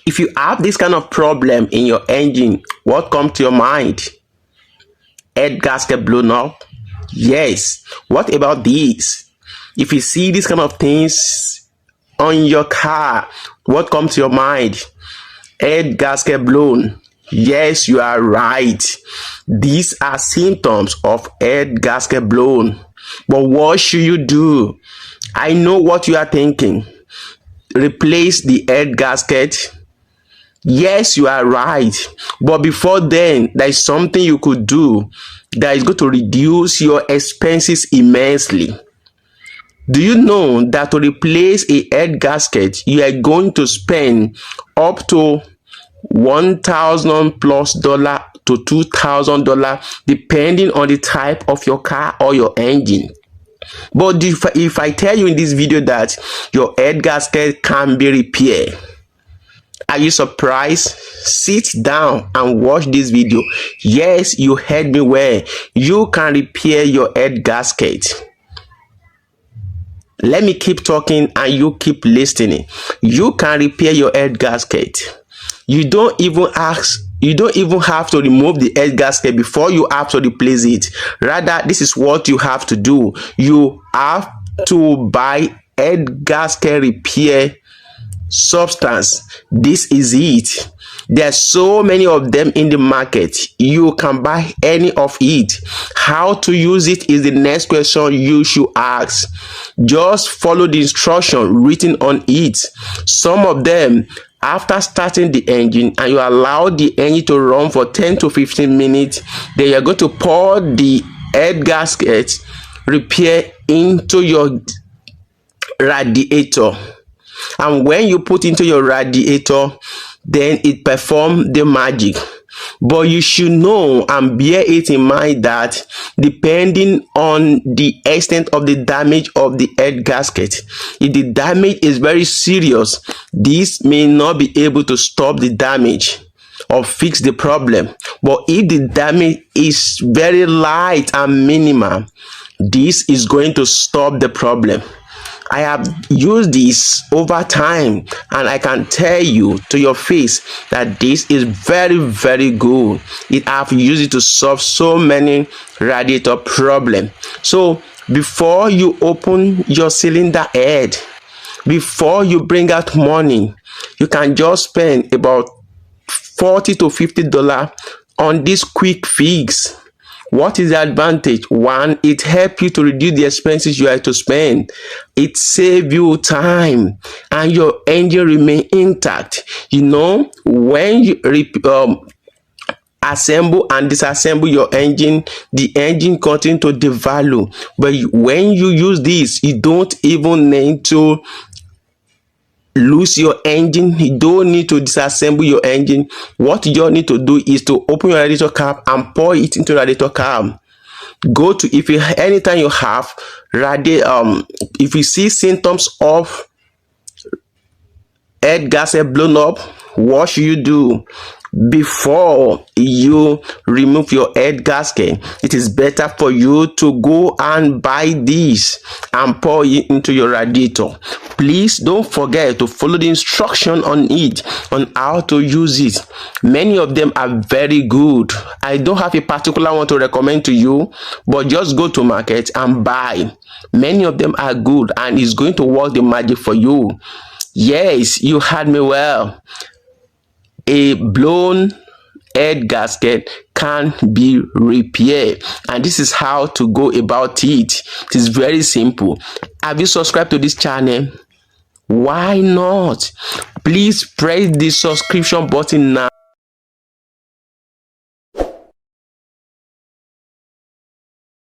If you have this kind of problem in your engine, what comes to your mind? Head gasket blown up? Yes. What about this? If you see these kind of things on your car, what comes to your mind? Head gasket blown? Yes, you are right. These are symptoms of head gasket blown. But what should you do? I know what you are thinking. Replace the head gasket. Yes, you are right. But before then, there is something you could do that is going to reduce your expenses immensely. Do you know that to replace a head gasket, you are going to spend up to $1,000 plus to $2,000 depending on the type of your car or your engine? But if I tell you in this video that your head gasket can be repaired, are you surprised? Sit down and watch this video. Yes, you heard me well. You can repair your head gasket. Let me keep talking and you keep listening. You can repair your head gasket. You don't even have to remove the head gasket before you have to replace it. Rather, this is what you have to do. You have to buy head gasket repair substance. This is it. There's so many of them in the market. You can buy any of it. How to use it is the next question you should ask. Just follow the instruction written on it. Some of them, after starting the engine and you allow the engine to run for 10 to 15 minutes, then you're going to pour the head gasket repair into your radiator. And when you put into your radiator, then it performs the magic. But you should know and bear it in mind that depending on the extent of the damage of the head gasket, if the damage is very serious, this may not be able to stop the damage or fix the problem. But if the damage is very light and minimal, this is going to stop the problem. I have used this over time and I can tell you to your face that this is very, very good. I have used it to solve so many radiator problems. So before you open your cylinder head, before you bring out money, you can just spend about $40 to $50 on this quick fix. What is the advantage? One, it helps you to reduce the expenses you have to spend. It saves you time and your engine remain intact. You know, when you assemble and disassemble your engine, the engine continues to devalue. But when you use this, you don't even need to lose your engine. You don't need to disassemble your engine. What you need to do is to open your radiator cap and pour it into radiator cap. Go to, if you anytime you have if you see symptoms of head gasket blown up, what should you do? Before you remove your head gasket, it is better for you to go and buy this and pour it into your radiator. Please don't forget to follow the instruction on it, on how to use it. Many of them are very good. I don't have a particular one to recommend to you, but just go to market and buy. Many of them are good and it's going to work the magic for you. Yes, you heard me well. A blown head gasket can be repaired, and this is how to go about it. It is very simple. Have you subscribed to this channel? Why not? Please press the subscription button now.